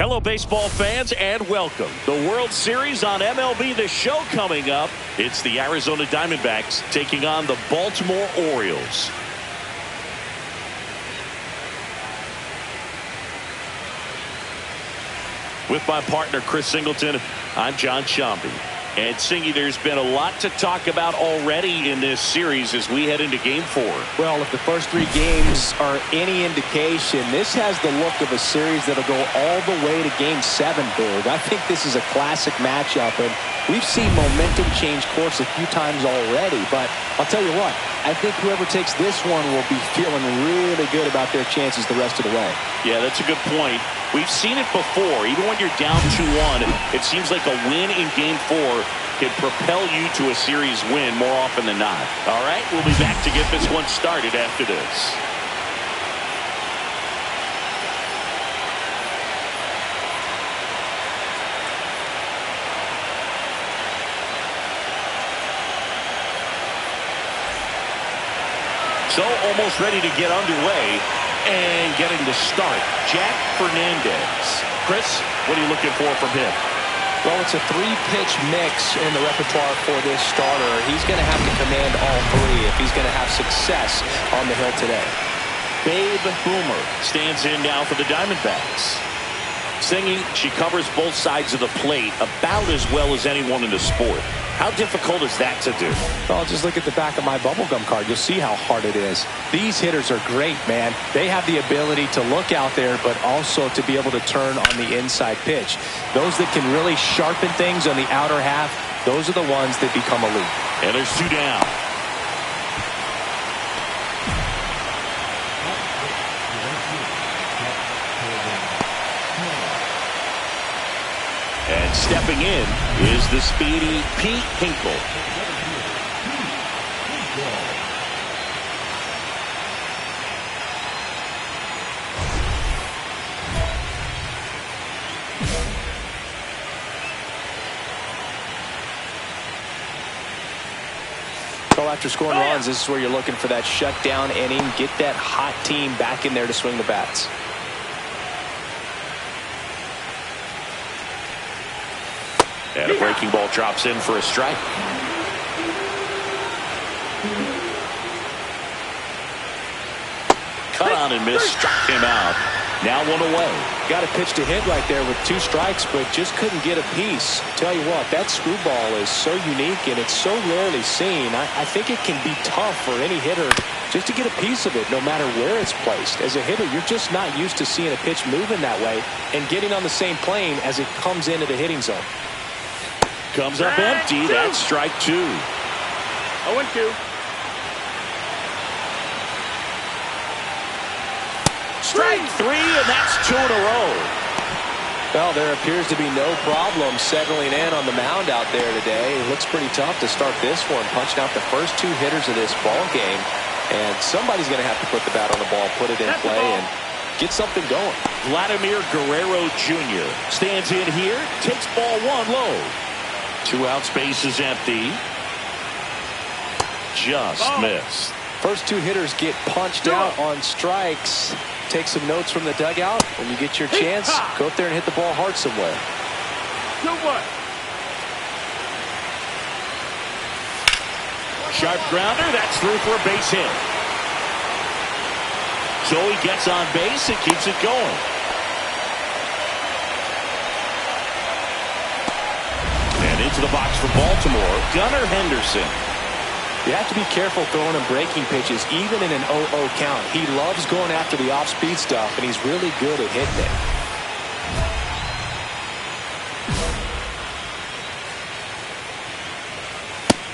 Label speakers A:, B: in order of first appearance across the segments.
A: Hello, baseball fans, and welcome. The World Series on MLB The Show coming up. It's the Arizona Diamondbacks taking on the Baltimore Orioles. With my partner, Chris Singleton, I'm John Shambi. And Singy, there's been a lot to talk about already in this series as we head into Game 4.
B: Well, if the first 3 games are any indication, this has the look of a series that'll go all the way to Game 7, Boog. I think this is a classic matchup, and we've seen momentum change course a few times already. But I'll tell you what, I think whoever takes this one will be feeling really good about their chances the rest of the way.
A: Yeah, that's a good point. We've seen it before. Even when you're down 2-1, it seems like a win in Game 4 can propel you to a series win more often than not. All right, we'll be back to get this one started after this. So almost ready to get underway and getting the start, Jack Fernandez. Chris, what are you looking for from him?
B: Well, it's a 3-pitch mix in the repertoire for this starter. He's going to have to command all 3 if he's going to have success on the hill today.
A: Babe Boomer stands in now for the Diamondbacks. Singy, she covers both sides of the plate about as well as anyone in the sport. How difficult is that to do?
B: Well, just look at the back of my bubblegum card. You'll see how hard it is. These hitters are great, man. They have the ability to look out there, but also to be able to turn on the inside pitch. Those that can really sharpen things on the outer half, those are the ones that become elite.
A: And there's 2 down. And stepping in is the speedy Pete Hinkle.
B: So after scoring runs, this is where you're looking for that shutdown inning. Get that hot team back in there to swing the bats.
A: And a breaking ball drops in for a strike. Cut on and miss, struck him out. Now 1 away.
B: Got a pitch to hit right there with 2 strikes, but just couldn't get a piece. Tell you what, that screwball is so unique and it's so rarely seen. I think it can be tough for any hitter just to get a piece of it, no matter where it's placed. As a hitter, you're just not used to seeing a pitch moving that way and getting on the same plane as it comes into the hitting zone.
A: Comes up empty. That's strike 2.
C: 0-2.
A: Strike 3, and that's 2 in a row.
B: Well, there appears to be no problem settling in on the mound out there today. It looks pretty tough to start this one, punching out the first 2 hitters of this ball game. And somebody's going to have to put the bat on the ball, put it in play, and get something going.
A: Vladimir Guerrero Jr. stands in here, takes ball 1 low. 2 outs, base is empty. Just missed.
B: First 2 hitters get punched out on strikes. Take some notes from the dugout. When you get your chance, go up there and hit the ball hard somewhere.
C: 2-1.
A: Sharp grounder. That's through for a base hit. So he gets on base and keeps it going. And into the box for Baltimore, Gunnar Henderson.
B: You have to be careful throwing him breaking pitches, even in an 0-0 count. He loves going after the off-speed stuff, and he's really good at hitting it.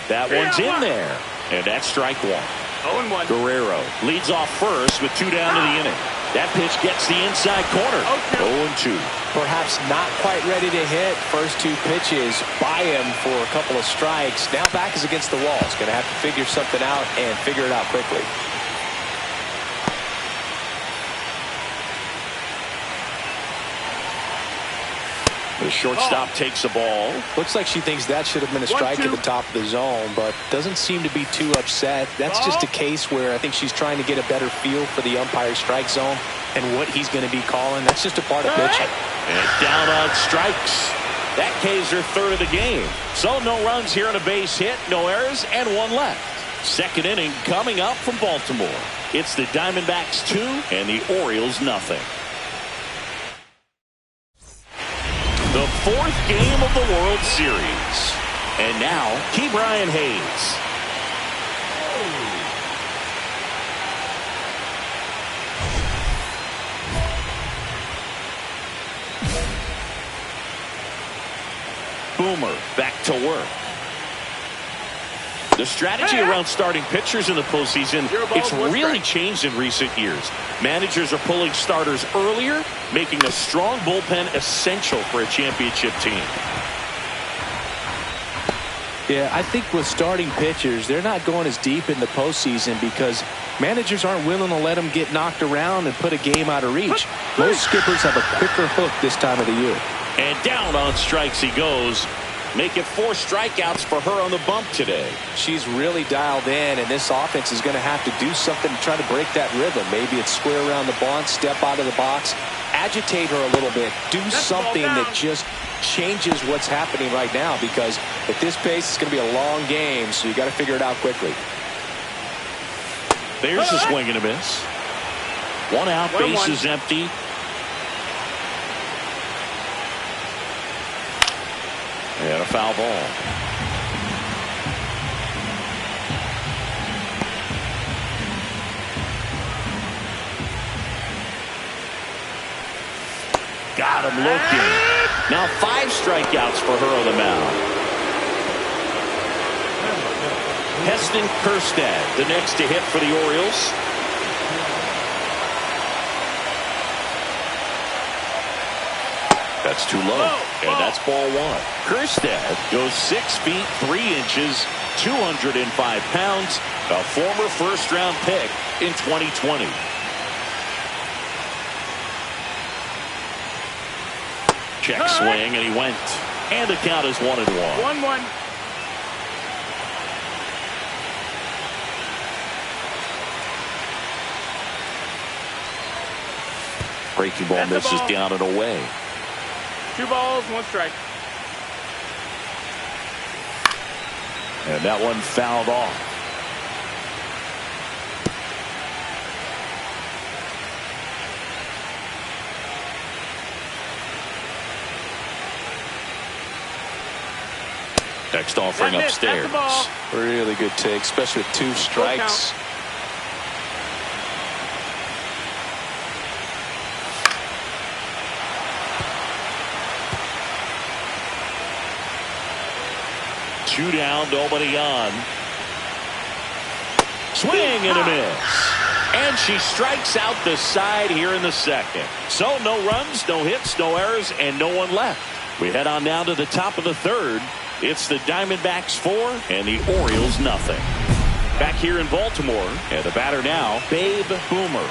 A: That one's in there, and that's strike 1.
C: 0-1.
A: Guerrero leads off first with 2 down to the inning. That pitch gets the inside corner. 0-2.
B: Perhaps not quite ready to hit. First 2 pitches by him for a couple of strikes. Now back is against the wall. He's going to have to figure something out and figure it out quickly.
A: The shortstop takes the ball.
B: Looks like she thinks that should have been a strike at the top of the zone, but doesn't seem to be too upset. That's just a case where I think she's trying to get a better feel for the umpire's strike zone and what he's going to be calling. That's just a part of pitching.
A: And down on strikes. That K's her third of the game. So no runs here on a base hit, no errors, and one left. Second inning coming up from Baltimore. It's the Diamondbacks 2 and the Orioles nothing. The fourth game of the World Series. And now, Key Brian Hayes. Boomer back to work. The strategy around starting pitchers in the postseason, it's really changed in recent years. Managers are pulling starters earlier, making a strong bullpen essential for a championship team.
B: Yeah, I think with starting pitchers, they're not going as deep in the postseason because managers aren't willing to let them get knocked around and put a game out of reach. Most skippers have a quicker hook this time of the year.
A: And down on strikes he goes. Make it 4 strikeouts for her on the bump today.
B: She's really dialed in, and this offense is going to have to do something to try to break that rhythm. Maybe it's square around the bunt, step out of the box, agitate her a little bit, do something that just changes what's happening right now, because at this pace it's going to be a long game, so you got to figure it out quickly.
A: There's a swing and a miss. One out, base is empty. And a foul ball. Got him looking. Now 5 strikeouts for her on the mound. Heston Kjerstad, the next to hit for the Orioles. That's too low, and that's ball 1. Kjerstad goes 6 feet 3 inches, 205 pounds, a former first-round pick in 2020. Check swing, and he went. And the count is 1-1.
C: 1-1.
A: Breaking ball misses down and away.
C: 2 balls, 1 strike.
A: And that one fouled off. Next offering upstairs.
B: Really good take, especially with 2 strikes.
A: Two down, nobody on. Swing and a miss. And she strikes out the side here in the second. So no runs, no hits, no errors, and no one left. We head on down to the top of the third. It's the Diamondbacks 4 and the Orioles nothing. Back here in Baltimore, and the batter now, Babe Boomer.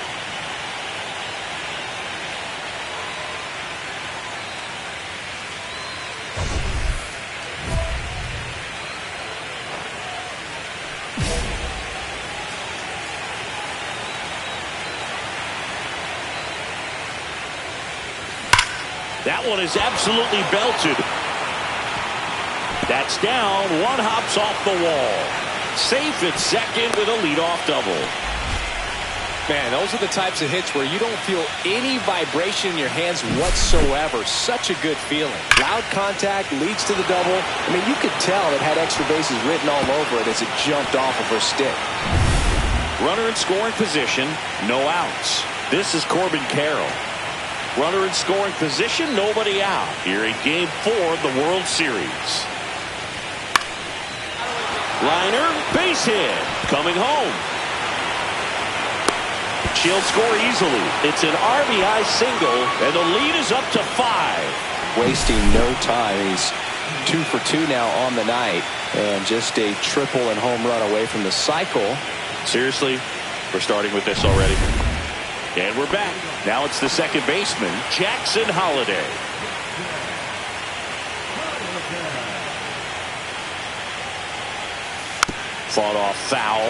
A: That one is absolutely belted. That's down. One hops off the wall. Safe at second with a leadoff double.
B: Man, those are the types of hits where you don't feel any vibration in your hands whatsoever. Such a good feeling. Loud contact leads to the double. I mean, you could tell it had extra bases written all over it as it jumped off of her stick.
A: Runner in scoring position, no outs. This is Corbin Carroll. Runner in scoring position, nobody out. Here in Game 4 of the World Series. Liner, base hit, coming home. She'll score easily. It's an RBI single, and the lead is up to 5.
B: Wasting no time. He's 2 for 2 now on the night, and just a triple and home run away from the cycle.
A: Seriously, we're starting with this already. And we're back. Now it's the second baseman, Jackson Holliday. Fought off foul.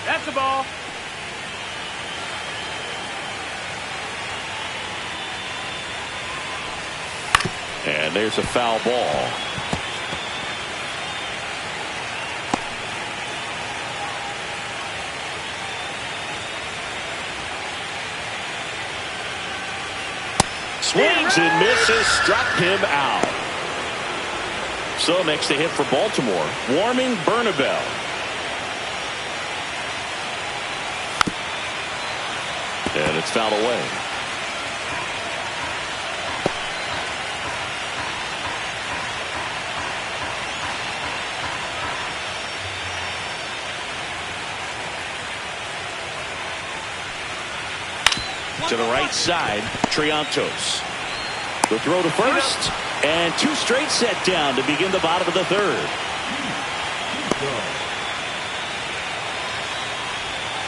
C: That's the ball.
A: And there's a foul ball. Swings and misses, struck him out. So next to hit for Baltimore, Warming Bernabel. And it's fouled away. To the right side, Triantos. The throw to first, and two straight set down to begin the bottom of the third.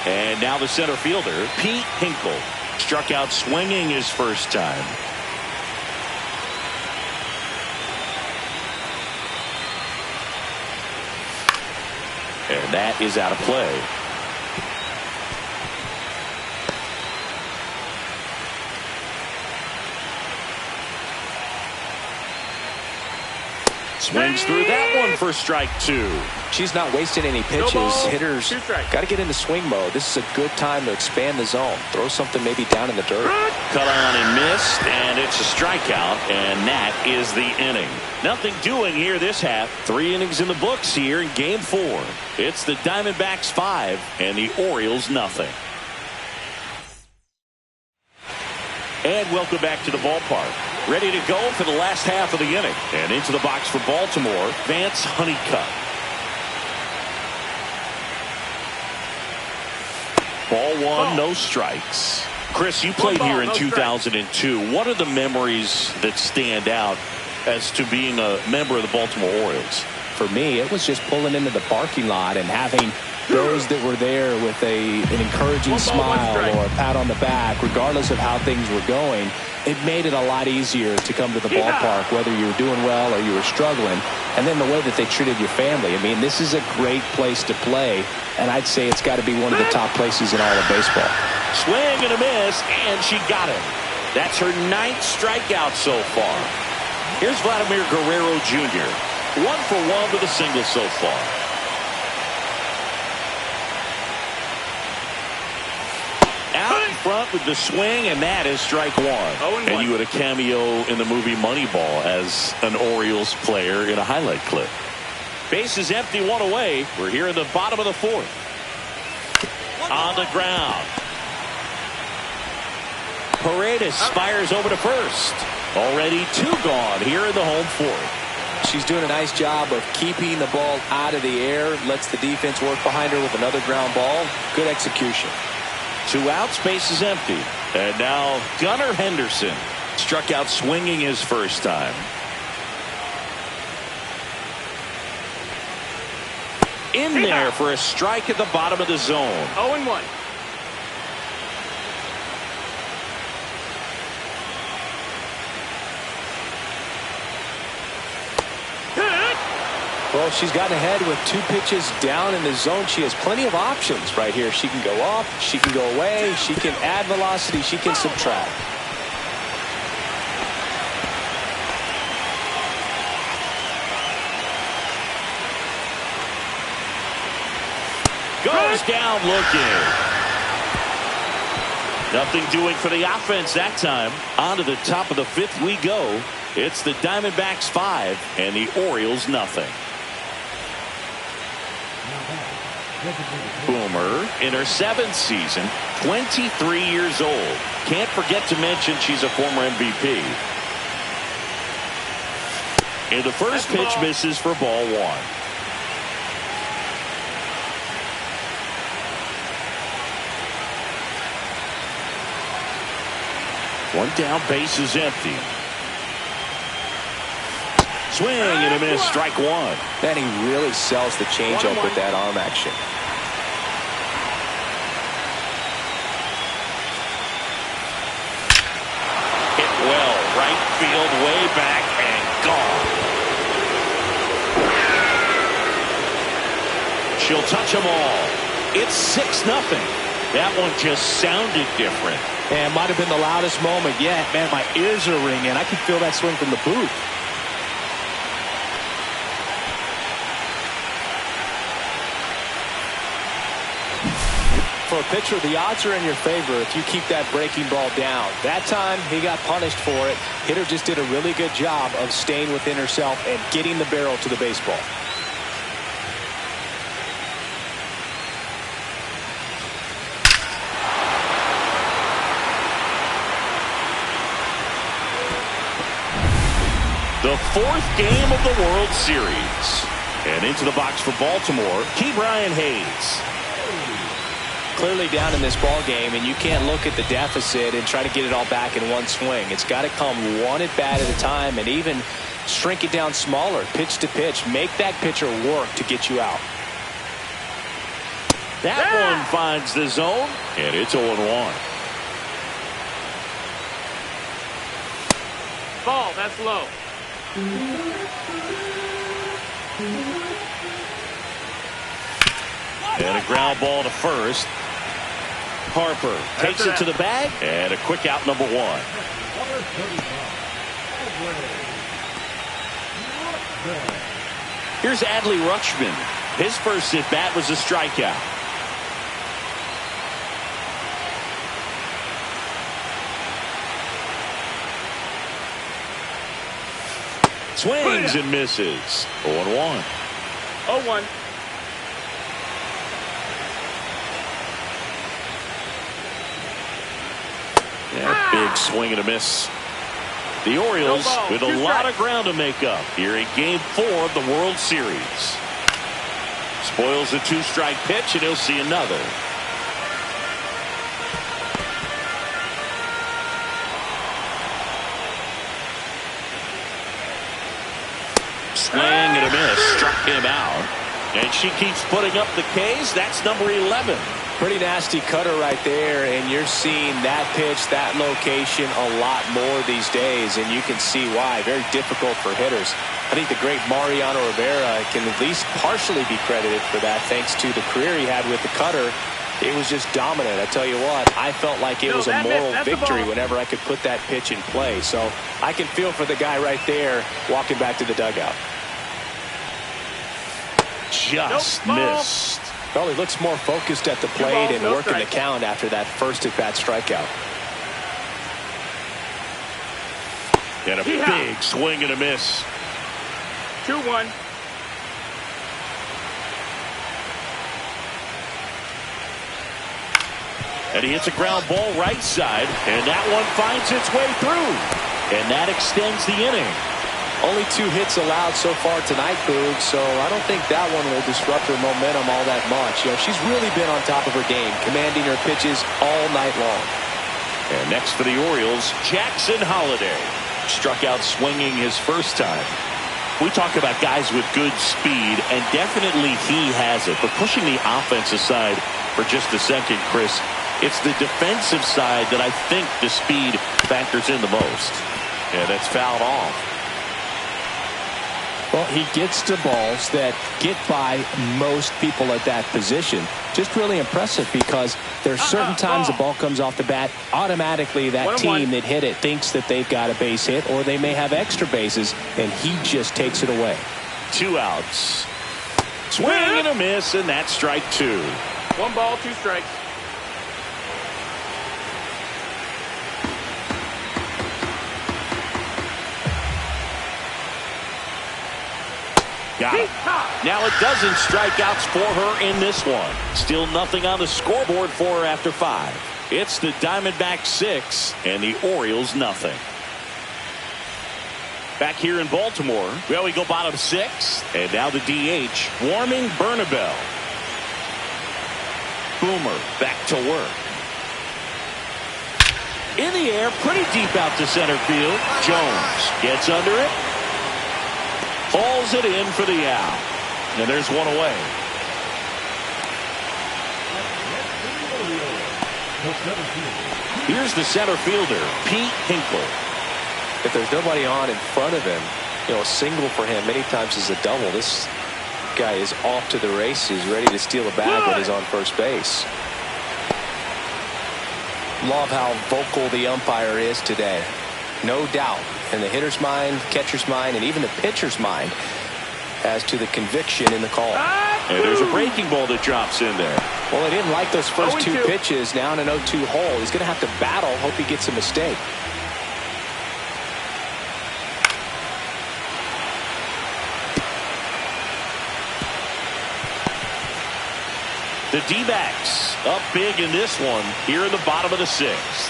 A: And now the center fielder, Pete Hinkle, struck out swinging his first time. And that is out of play. Swings through that one for strike two.
B: She's not wasting any pitches. Hitters got to get into swing mode. This is a good time to expand the zone. Throw something maybe down in the dirt.
A: Cut on and missed, and it's a strikeout, and that is the inning. Nothing doing here this half. 3 innings in the books here in Game 4. It's the Diamondbacks 5 and the Orioles nothing. And welcome back to the ballpark. Ready to go for the last half of the inning. And into the box for Baltimore, Vance Honeycutt. Ball 1, no strikes. Chris, you played here in 2002. What are the memories that stand out as to being a member of the Baltimore Orioles?
B: For me, it was just pulling into the parking lot and having those that were there with an encouraging smile or a pat on the back, regardless of how things were going. It made it a lot easier to come to the ballpark, whether you were doing well or you were struggling. And then the way that they treated your family. I mean, this is a great place to play, and I'd say it's got to be one of the top places in all of baseball.
A: Swing and a miss, and she got him. That's her 9th strikeout so far. Here's Vladimir Guerrero Jr. 1 for 1 with a single so far. Out in front with the swing, and that is strike 1. And you had a cameo in the movie Moneyball as an Orioles player in a highlight clip. Base is empty, 1 away. We're here in the bottom of the 4th. On the ground. Paredes fires over to first. Already 2 gone here in the home 4th.
B: She's doing a nice job of keeping the ball out of the air. Lets the defense work behind her with another ground ball. Good execution.
A: 2 outs, base is empty. And now Gunnar Henderson struck out swinging his first time. In there for a strike at the bottom of the zone.
C: 0-1.
B: Well, she's gotten ahead with 2 pitches down in the zone. She has plenty of options right here. She can go up, she can go away, she can add velocity, she can subtract.
A: Goes down looking. Nothing doing for the offense that time. On to the top of the 5th we go. It's the Diamondbacks 5 and the Orioles nothing. Boomer in her 7th season, 23 years old. Can't forget to mention she's a former MVP. And the first pitch misses for ball 1. One down, base is empty. Swing and a miss, strike 1.
B: And he really sells the changeup with that arm action.
A: field, way back and gone. She'll touch them all. It's 6-0. That one just sounded different.
B: And might have been the loudest moment yet. Man, my ears are ringing. I can feel that swing from the booth. For a pitcher, the odds are in your favor if you keep that breaking ball down. That time, he got punished for it. Hitter just did a really good job of staying within herself and getting the barrel to the baseball.
A: The 4th game of the World Series. And into the box for Baltimore, Brian Hayes.
B: Clearly down in this ball game, and you can't look at the deficit and try to get it all back in one swing. It's got to come one at bat at a time, and even shrink it down smaller, pitch to pitch. Make that pitcher work to get you out.
A: That one finds the zone, and it's 0-1.
C: Ball, that's low.
A: And a ground ball to first. Harper takes it to the bag, and a quick out, number 1. Here's Adley Rutschman. His first at bat was a strikeout. Swings and misses. 0-1.
C: 0-1.
A: That big swing and a miss. The Orioles with a lot of ground to make up here in Game 4 of the World Series. Spoils the 2-strike pitch, and he'll see another. Swing and a miss. Struck him out. And she keeps putting up the Ks. That's number 11.
B: Pretty nasty cutter right there, and you're seeing that pitch, that location a lot more these days, and you can see why. Very difficult for hitters. I think the great Mariano Rivera can at least partially be credited for that, thanks to the career he had with the cutter. It was just dominant. I tell you what, I felt like it was a moral victory whenever I could put that pitch in play. So I can feel for the guy right there walking back to the dugout.
A: Just missed.
B: Well, he looks more focused at the plate and working the count after that first at-bat strikeout.
A: And a big swing and a miss.
C: 2-1.
A: And he hits a ground ball right side, and that one finds its way through. And that extends the inning.
B: Only 2 hits allowed so far tonight, Boog, so I don't think that one will disrupt her momentum all that much. You know, she's really been on top of her game, commanding her pitches all night long.
A: And next for the Orioles, Jackson Holliday. Struck out swinging his first time. We talk about guys with good speed, and definitely he has it. But pushing the offense aside for just a second, Chris, it's the defensive side that I think the speed factors in the most. And that's fouled off.
B: Well, he gets to balls that get by most people at that position. Just really impressive because there's certain times the ball comes off the bat, automatically that team that hit it thinks that they've got a base hit or they may have extra bases, and he just takes it away.
A: 2 outs. Swing and a miss, and that's strike 2.
C: 1 ball, 2 strikes.
A: Got it. Now a dozen strikeouts for her in this one. Still nothing on the scoreboard for her after 5. It's the Diamondbacks 6 and the Orioles nothing. Back here in Baltimore, well, we go bottom 6, and now the DH, Warming Bernabel. Boomer back to work. In the air, pretty deep out to center field. Jones gets under it. Falls it in for the out. And there's one away. Here's the center fielder, Pete Hinkle.
B: if there's nobody on in front of him, you know, a single for him many times is a double. This guy is off to the races, ready to steal a bag when he's on first base. Love how vocal the umpire is today. No doubt in the hitter's mind, catcher's mind, and even the pitcher's mind as to the conviction in the call.
A: And there's a breaking ball that drops in there.
B: Well, they didn't like those first two pitches. Now in an 0-2 hole. He's going to have to battle. Hope he gets a mistake.
A: The D-backs up big in this one here in the bottom of the sixth.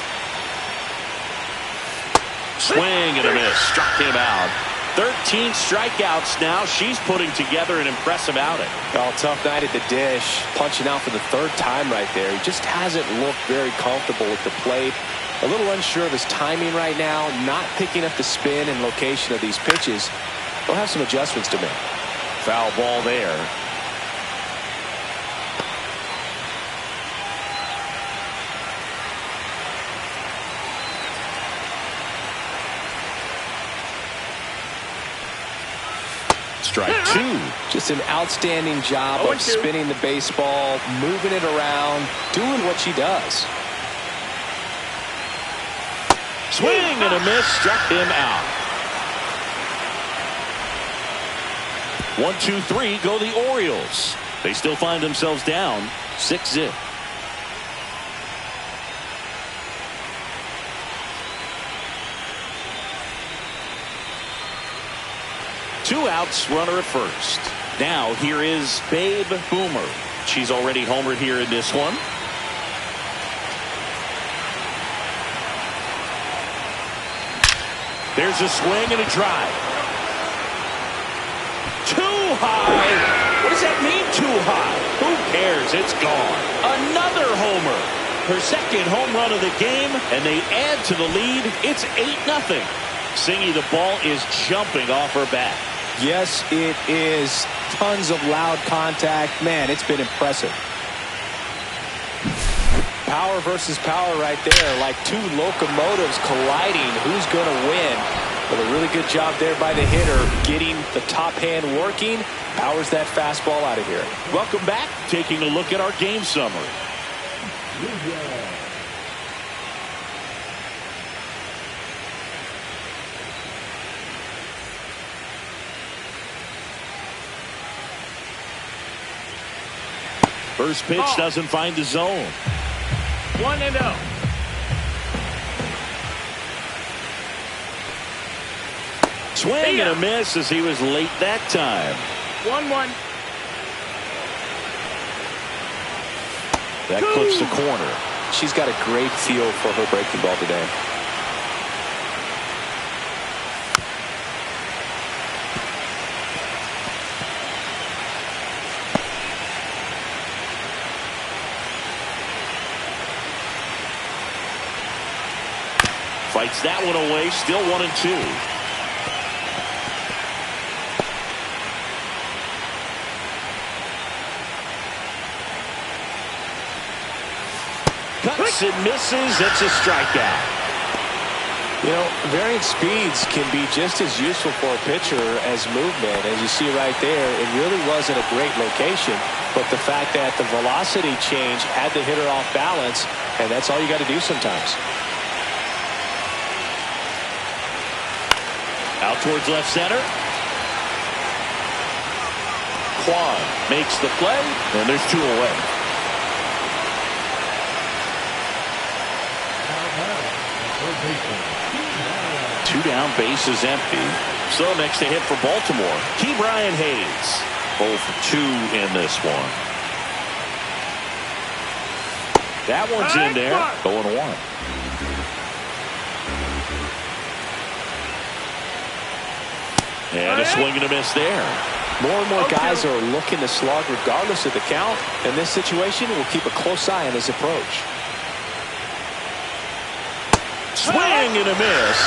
A: Swing and a miss. Struck him out. 13 strikeouts now. She's putting together an impressive outing.
B: Oh, tough night at the dish. Punching out for the third time right there. He just hasn't looked very comfortable at the plate. A little unsure of his timing right now. Not picking up the spin and location of these pitches. He'll have some adjustments to make.
A: Foul ball there. Strike two.
B: Just an outstanding job of spinning the baseball, moving it around, doing what she does.
A: Swing and a miss. Struck him out. 1-2-3 go the Orioles. They still find themselves down 6-0. Two outs, runner at first. Now here is Babe Boomer. She's already homered here in this one. There's a swing and a drive. Too high. What does that mean, too high? Who cares? It's gone. Another homer. Her second home run of the game, and they add to the lead. It's 8-0. Singy, the ball is jumping off her bat.
B: Yes, it is. Tons of loud contact. Man, it's been impressive. Power versus power right there, like two locomotives colliding. Who's going to win? Well, a really good job there by the hitter, getting the top hand working. Powers that fastball out of here.
A: Welcome back. Taking a look at our game summary. First pitch doesn't find the zone.
C: 1-0.
A: Swing and a miss as he was late that time.
C: 1-1.
A: That clips the corner.
B: She's got a great feel for her breaking ball today.
A: Fights that one away. Still 1-2. Cuts and misses. It's a strikeout.
B: You know, varying speeds can be just as useful for a pitcher as movement. As you see right there, it really wasn't a great location, but the fact that the velocity change had the hitter off balance, and that's all you got to do sometimes.
A: Out towards left center. Kwan makes the play, and there's two away. Two down, bases empty. So next to hit for Baltimore, Ke'Bryan Hayes. 0 for 2 in this one. That one's in there. 0-1. And a swing and a miss there.
B: More and more guys are looking to slug regardless of the count. In this situation, we'll keep a close eye on his approach.
A: Swing and a miss.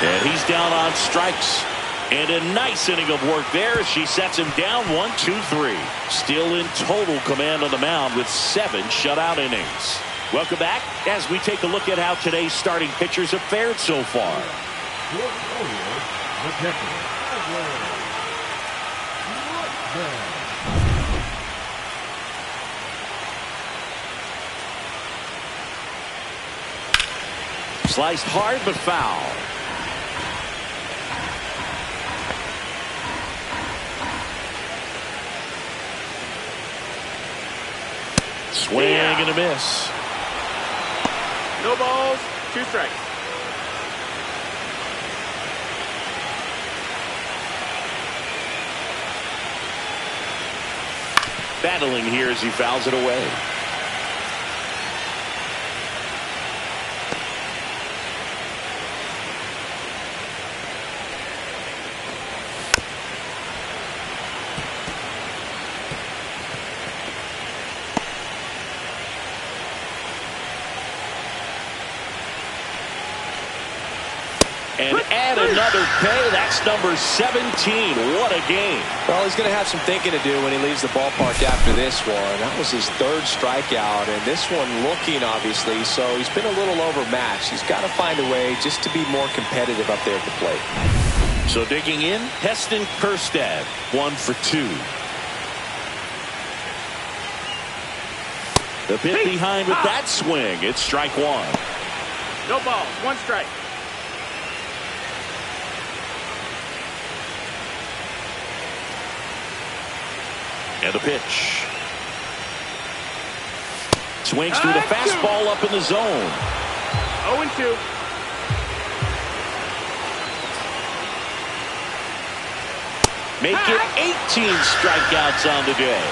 A: And he's down on strikes. And a nice inning of work there as she sets him down 1-2-3. Still in total command on the mound with 7 shutout innings. Welcome back as we take a look at how today's starting pitchers have fared so far.
D: For the Orioles, the catcher,
A: Sliced hard but foul. Swing and a miss.
C: No balls, 2 strikes.
A: Battling here as he fouls it away. And add another K. That's number 17. What a game.
B: Well, he's going to have some thinking to do when he leaves the ballpark after this one. That was his 3rd strikeout, and this one looking, obviously, so he's been a little overmatched. He's got to find a way just to be more competitive up there at the plate.
A: So digging in, Heston Kjerstad, 1 for 2. The pitch behind with that swing. It's strike 1.
C: No balls, 1 strike.
A: And the pitch. Swings through the fastball up in the zone.
C: 0-2.
A: Make it 18 strikeouts on the day.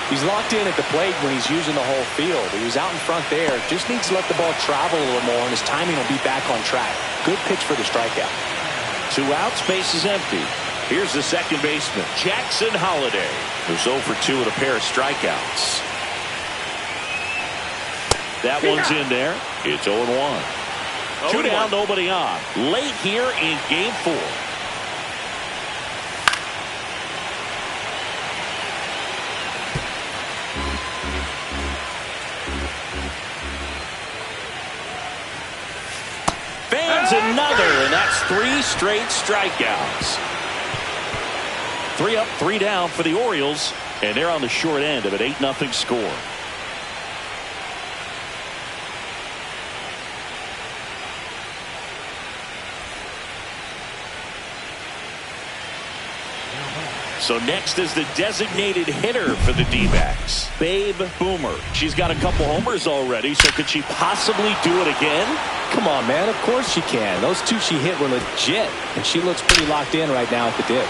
B: He's locked in at the plate when he's using the whole field. He was out in front there. Just needs to let the ball travel a little more, and his timing will be back on track. Good pitch for the strikeout.
A: 2 outs, base is empty. Here's the second baseman, Jackson Holliday, who's 0 for 2 with a pair of strikeouts. That one's in there. It's 0-1. 2 down, nobody on. Late here in Game 4. Fans another, and that's 3 straight strikeouts. 3 up, 3 down for the Orioles, and they're on the short end of an 8-0 score. So next is the designated hitter for the D-backs, Babe Boomer. She's got a couple homers already, so could she possibly do it again?
B: Come on, man. Of course she can. Those 2 she hit were legit, and she looks pretty locked in right now at the dip.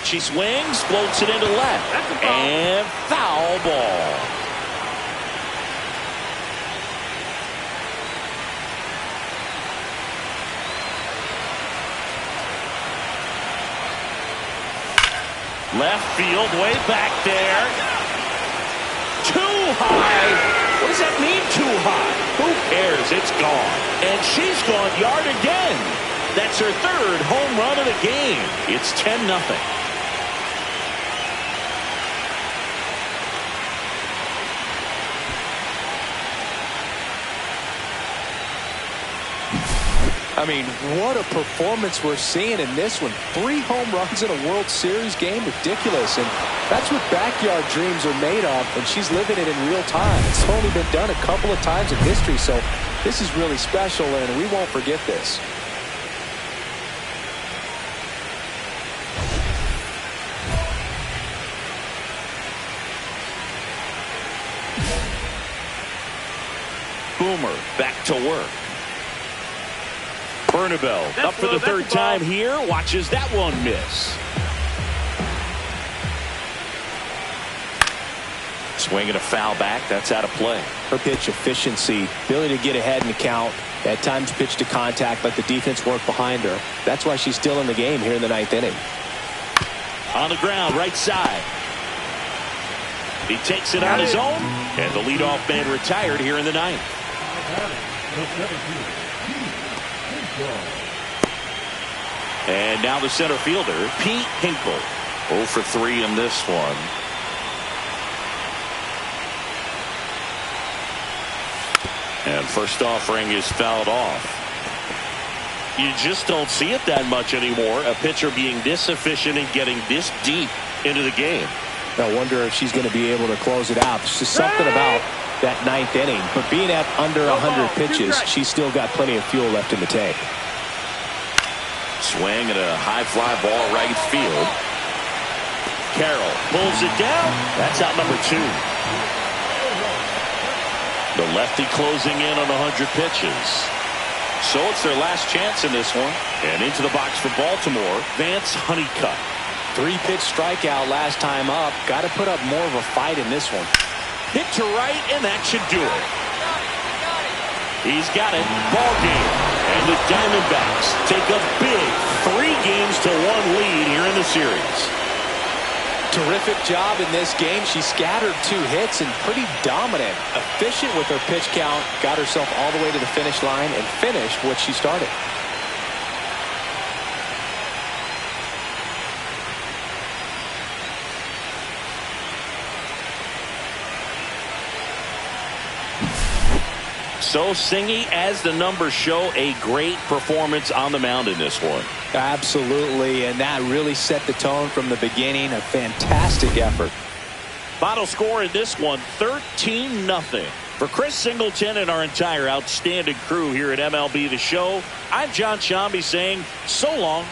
A: She swings, floats it into left, and foul ball. Left field, way back there. Too high. What does that mean, too high? Who cares? It's gone. And she's gone yard again. That's her 3rd home run of the game. It's 10-0.
B: I mean, what a performance we're seeing in this one. 3 home runs in a World Series game. Ridiculous. And that's what backyard dreams are made of, and she's living it in real time. It's only been done a couple of times in history, so this is really special, and we won't forget this.
A: Boomer back to work. Bernabel up for the 3rd time here. Watches that one miss. Swinging a foul back. That's out of play.
B: Her pitch efficiency, ability to get ahead in the count, at times pitch to contact, let the defense work behind her. That's why she's still in the game here in the 9th inning.
A: On the ground, right side. He takes it on his own, and the leadoff man retired here in the 9th. And now the center fielder, Pete Hinkle. 0 for 3 in this one. And first offering is fouled off. You just don't see it that much anymore. A pitcher being this efficient and getting this deep into the game.
B: I wonder if she's going to be able to close it out. There's just something about that 9th inning. But being at under 100 pitches, she's still got plenty of fuel left in the tank.
A: Swing at a high fly ball right field. Carroll pulls it down. That's out number 2. The lefty closing in on 100 pitches. So it's their last chance in this one. And into the box for Baltimore, Vance Honeycutt.
B: 3-pitch strikeout last time up. Got to put up more of a fight in this one.
A: Hit to right, and that should do it. He's got it. Ball game. And the Diamondbacks take a big 3-1 lead here in the series.
B: Terrific job in this game. She scattered 2 hits and pretty dominant. Efficient with her pitch count. Got herself all the way to the finish line and finished what she started.
A: So Singy, as the numbers show, a great performance on the mound in this one.
B: Absolutely, and that really set the tone from the beginning. A fantastic effort.
A: Final score in this one, 13-0. For Chris Singleton and our entire outstanding crew here at MLB The Show, I'm John Shambi saying so long.